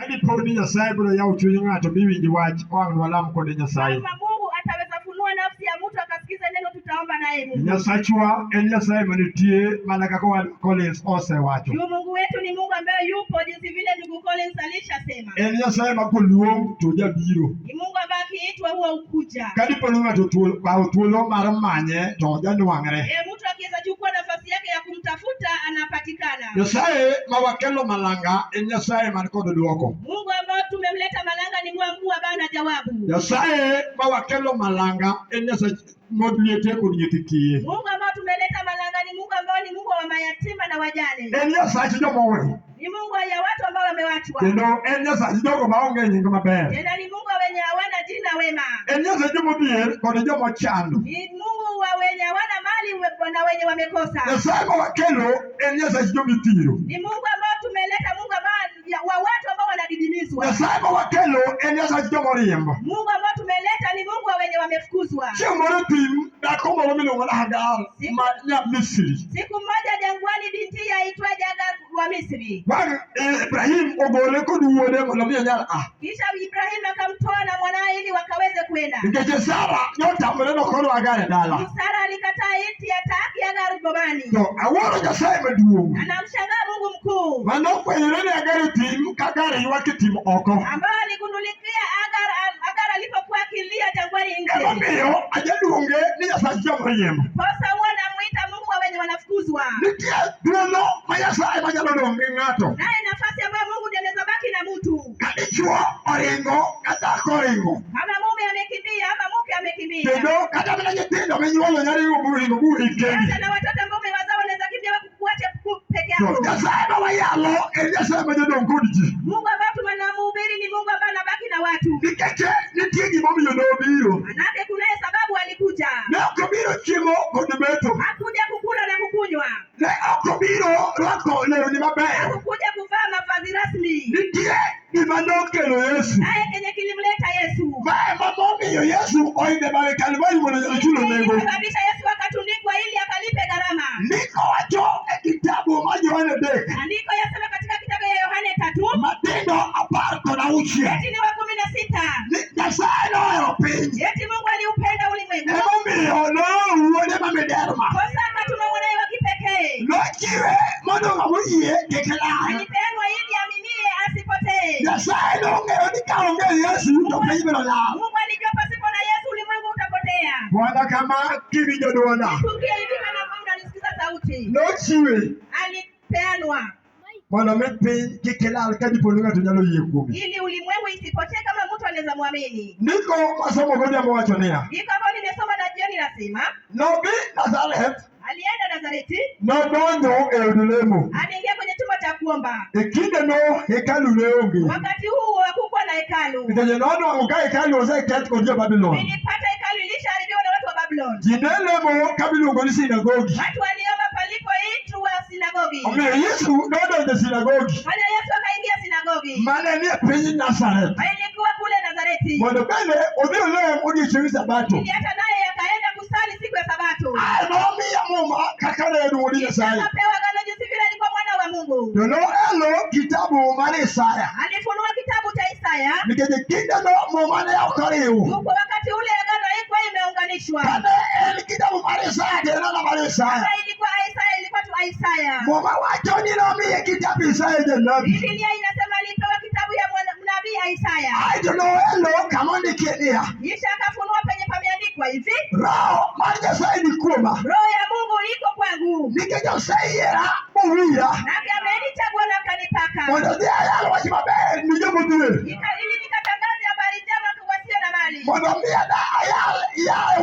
Kadi poni Nyasaye bro ya uchunyi ngato biwinji wach wang walam kod Nyasaye. Kama Mungu ataweza funua nafsi ya mtu akasikiza neno tutaomba naye Mungu. Nyasachwa en Nyasaye manitie mana kaka wan Collins osewacho. Mungu wetu ni Mungu ambaye yupo jinsi vile ndugu Collins alishasema. En Nyasaye makoluong to jabiro. Ni Mungu ambaye akiitwa huwa ukuja. Kadi poni ngato thuolo mar manye to januangre. Mtu akiweza chukua nafasi yake ya kumtafuta anapatikana. Nyasaye mawakelo malanga en Nyasaye man kod duoko. Mungu ambaye tumemleta malanga ni Mungu ambaye ana jawabu. Nyasaye mawakelo malanga en Nyasaye modliete kod nyithi. Mungu ambaye tumeleta malanga ni Mungu ambaye ni Mungu wa mayatima na wajane. En Nyasaye jomowe. Ni Mungu ya watu ambao wamewachwa. Kendo en Nyasaye jogo maonge nying maber. Tena ni Mungu wenye hawana jina wema. En Nyasaye jomodhier kod jomochando. Ni Mungu wa wenye hawana mali na wenye wamekosa. Nyasaye mawakelo en Nyasaye jomithiro. Ni Mungu ambao tumeleta, Mungu ambao wa watu ambao wanadidimizwa. Nyasaye mawakelo en Nyasaye jomoriembo. Mungu ambao tumeleta ni Mungu wa wenye wamefukuzwa. Chieng' tim dhako moro miluongo ni Hagar ma nya-Misri. Siku moja jangwani binti aitwaye Hagar wa Misri. Bang' Ibrahim ogole kod wuode mondo mi onyal Kisha Ibrahim akamtoa na mwanae ili wakaweze kwenda. Nikech Sara notamore nokoro Hagar e dala. Sara alikataa iti ataki Hagar bomani. To awuoro Nyasaye maduong'. Anamshangaa Mungu mkuu. Manofwenyore ni Hagar tim ka Hagar ywak tim oko. Ambaye aligundulikia Hagar alipokuwa akilia jangwani nje. Emomiyo ajaluonge ni Nyasaye jomoriembo. Sasa huwa namuita Mungu wa wenye wanafukuzwa. Nitie thuolo ma Nyasaye manyalo dong' gi ng'ato. Naye nafasi ambayo Mungu ndiye anaweza baki na mtu. Ka dichwo oringo ka dhako oringo. Kama mume amekimbia ama mke amekimbia. Kendo kata mana nyithindo minyuolo nyariwo buringo buri kendi. Hata na watoto ambao umewazaa wanaweza kimbia kukuacha peke yako. Nyasaye mawayalo en Nyasaye majodong' kod ji. Mungu ambaye tunamhubiri ni Mungu ambaye anabaki na watu. Nikech nitie gimomiyo nobiro. Manake kunaye sababu alikuja. Ne ok obiro chiemo kod metho. Hakuja kukula na kukunywa. Ne ok obiro rwako lewni maber. Hakuja kuvaa mavazi rasmi. Nitie gima nokelo Yesu. Naye kenye kilimleta Yesu. Ema momiyo Yesu oidho bare Kalvari mondo ochulo nengo. Kabisa Yesu akatundikwa ili akalipe gharama. Ndiko wacho e kitabu ma Yohane 3. Andiko yasema katika kitabu ya Yohane 3. Matindo 16. Eti ni wa 16. Nyasaye nohero piny. Eti Mungu aliupenda ulimwengu. Emomiyo nowuode mamiderma. Kosa akatuma mwanawe wa kipekee. Nochiwe mondo ng'ama oyie kik lal. Alipeanwa ili aminie asipotee. Nyasaye nong'eyo ni ka onge Yesu to piny biro lal. Mungu alijua pasipo na Yesu ulimwengu utapotea. Bwana kama kiwinjo dwonda. Sikia hivi kana Mungu anasikiza sauti. Nochiwe Alipeanwa mondo mi piny kik lal ka dipo ni ng'ato nyalo yie kuome. ili ulimwengu isipotee kama mtu anaweza muamini. Ndiko masomo godhiambo wacho niya. Ndiko ambalo nimesoma na jioni nasema. Nobi Nazareth. Alienda Nazareti. Nodonjo e od lemo. Aliingia kwenye chumba cha kuomba. E kindeno hekalu ne onge. Wakati huo hakukuwa na hekalu. Nikech nodwang'o ka hekalu oseket kod jo-Babylon. Nilipata hekalu ilishaharibiwa na watu wa Babylon. Ji ne lemo ka miluongo ni sinagogi. Watu waliomba palipoitwa sinagogi. Omiyo Yesu nodonjo e sinagogi. Bwana Yesu akaingia sinagogi. Mane ni e piny Nazareth. Alikuwa kule Nazareti. Mondo bende odhi olem odiechieng' Sabato. Ili hata naye akaenda kusali siku ya Sabato. Nomiya muma kaka ne en wuod Nyasaye. Akapewa agano jinsi vile alikuwa mwana wa Mungu. To noelo kitabu mar Isaya. Alifunua kitabu cha Isaya. Nikech kindeno muma ne ok oriw. Huko wakati ule agano haikuwa imeunganishwa. Kane en kitabu mar Isaya kendo neno mar Isaya. Ilikuwa Isaya, ilikuwa tu Isaya. Muma wacho ni nomiye kitabu Isaya janabi. Biblia inasema alipewa kitabu ya nabii Isaya. Aito noelo kama ondikie niya. Kisha akafunua penye pameandikwa hivi. Roho mar Nyasaye ni kuoma. Roho ya Mungu iko kwangu. Nikech oseyiera mowiya. Nake amenichagua na akanipaka. Mondo odhi ayal wach maber ni jomodhier. Ili nikatangaze habari njema kwa wasio na mali. Mondo mi ayal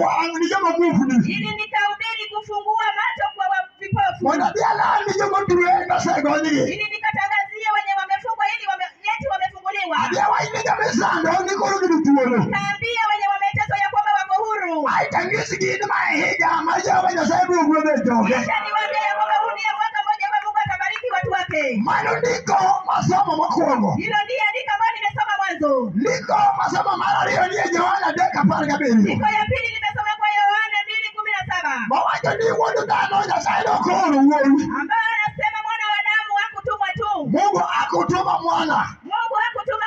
wang' ni joma muofni. Ili nikahubiri kufungua macho kwa vipofu. Mondo odhi alal ni jomotwe nosegonygi. Ili nikatangazie wenye wamefungwa ili eti wamefunguliwa. Adhi awach ni jomisando ni koro gin thuolo. Nikaambia wenye wameteswa ya kwamba wako huru. Aitang'isgi ni ma higa ma Jehova Nyasaye biro gwedho e joge. Kisha niwaambie ya kwamba huu ndiye mwaka mmoja ambao Mungu atabariki watu wake. Mano ndiko masomo mokwongo. Hilo ndiye andiko ambalo nimesoma mwanzo. Ndiko masomo mar ariyo ni e Yohana 3:17. Ndiko ya pili nimesoma kwa Yohana 2:17. Mawacho ni wuod dhano Nyasaye nokoro wuowi. Ambaye anasema mwana wa Adamu hakutumwa tu. Mungu hakutuma mwana. Mungu hakutuma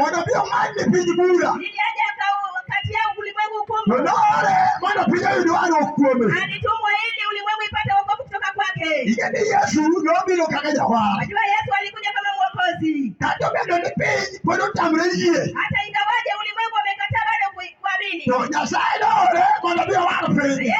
mondo bi ong'adne piny bura. Ili aje akatia ulimwengu hukumu. Nonore mondo piny oyud warruok kuome. Alitumwa ili ulimwengu ipate wokovu kutoka kwake. Ing'eni Yesu nobiro kaka jawar. Wajua Yesu alikuja kama mwokozi. Kata obedo ni piny pod otamre yie. Hata ingawaje ulimwengu wamekataa bado kuamini. To Nyasaye nore mondo bi owar piny.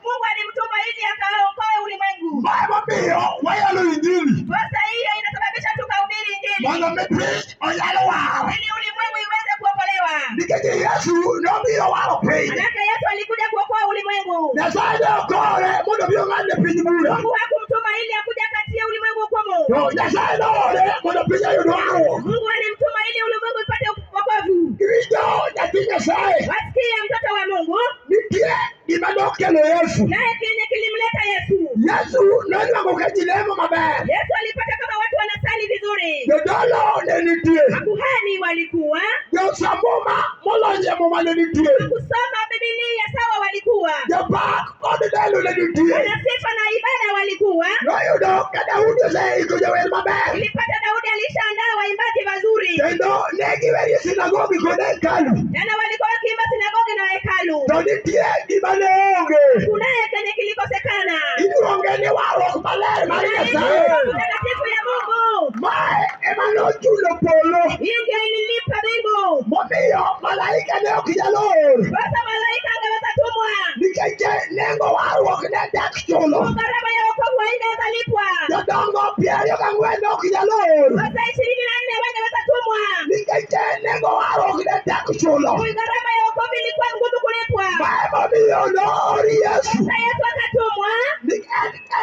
Mungu alimtuma ili akaokoe ulimwengu. Mae momiyo wayalo injili. Sasa hiyo inasababisha tukahubiri injili. Mondo mi piny onyalo war. Ili ulimwengu iweze kuokolewa. Nikech Yesu nobiro waro piny. Manake Yesu alikuja kuokoa ulimwengu. Nyasaye ne okore mondo bi ong'adne piny bura. Mungu hakumtuma ili akuja katia ulimwengu hukumu. To Nyasaye nore mondo piny oyud warruok. Mungu alimtuma ili ulimwengu ipate wokovu. Iwinjo nyathi Nyasaye. Wasikia mtoto wa Mungu. Nitie gima nokelo Yesu. Naye kenye kilimleta Yesu. Yesu nonwang'o ka ji lemo maber. Yesu alipata kama watu wanasali vizuri. Jodolo ne nitie. Makuhani walikuwa. Josambuma molonye muma ne nitie. Kusoma Biblia sawa walikuwa. Jopak kod delo ne nitie. Wanasifa na ibada walikuwa. Noyudo ka Daudi oseiko jower maber. Ilipata Daudi alishaandaa waimbaji wazuri. Kendo ne giwerie sinagogi kod hekalu. Tena walikuwa wakiimba sinagogi na hekalu. To nitie gima ne onge. Kunaye kenye kilikosekana. Iluonge ni warruok maler mar Nyasaye. Takatifu ya Mungu. Mae ema nochulo polo. Hii ndio ililipa mbingu. Momiyo malaika ne ok nyal or. Sasa malaika angeweza tumwa. Nikech nengo warruok ne tek chulo. Gharama ya wokovu haingeweza lipwa. Jodongo 24 ok nyal or. Sasa 24 wangeweza tumwa. Nikech nengo warruok ne tek chulo. Gharama ya wokovu ilikuwa ngumu kulipwa. Mae momiyo noori Yesu. Sasa Yesu akatumwa.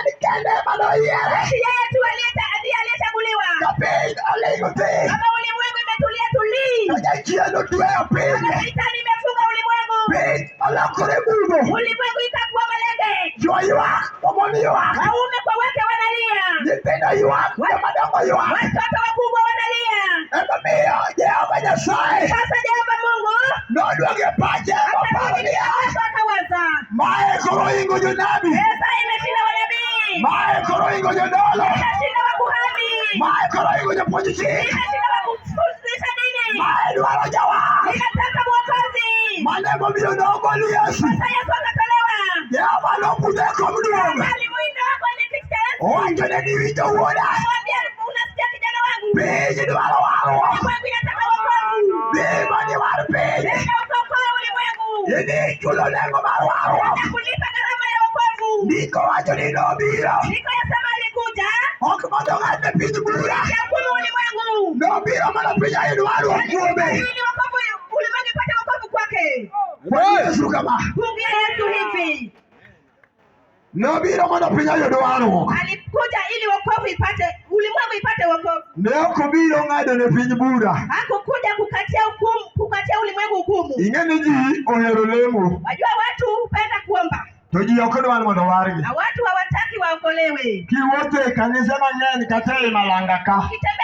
En kende manoyiere. Yesu aliyechaguliwa. Kapiny olingo thi. Kama ulimwengu imetulia tulii. Jachien otweyo piny. Kama Shetani imefunga ulimwengu. Piny olokore bugo. Ulimwengu ikakuwa malenge. Chwo ywak, omon ywak. Waume kwa wake wanalia. Nyithindo ywak, jomadongo ywak. Watoto wakubwa wanalia. Emomiyo Jehova Nyasaye Sasa Jehova Mungu nodwoge pache moparo niya. akawaza. Mae koro ingo jonabi. Pesa imeshinda wanabii. Mae koro ingo jodolo. Imeshinda wakuhani. Mae koro ingo jopuonj chik. Imeshinda wakufundisha dini. Mae dwaro jawar. Inataka mwokozi. Mane momiyo nogol Yesu. Sasa Yesu akatolewa. Jehova nopudhe kom duong'. Alimuinua kwenye Kristo. Owachone ni winjo wuoda. Mwambie unasikia kijana wangu. Piny dwaro warruok. Ulimwengu inataka wokovu. Bima ni war piny. Nenda ukaokoe ulimwengu. Ini chulo nengo mar warruok. Na kulipa gharama ya wokovu. Ndiko wacho ni nobiro. Ndiko yasema alikuja. Ok mondo ng'adne piny bura. Hukumu ulimwengu. Nobiro mondo piny ayud warruok kuome. Ili wokovu ulimwengu ipate wokovu kwake. Yesu kama. Pungia Yesu hivi. Nobiro mondo piny ayud warruok. Alikuja ili wokovu ipate, ulimwengu ipate wokovu. Ne ok obiro ng'adone piny bura. Hakukuja kukatia ulimwengu hukumu. Ing'e ni ji ohero lemo. Wajua watu hupenda kuomba. To ji ok dwar mondo wargi. Na watu hawataki waokolewe. Kiwuotho e kanise mang'eny kata e malanga ka. Ukitembea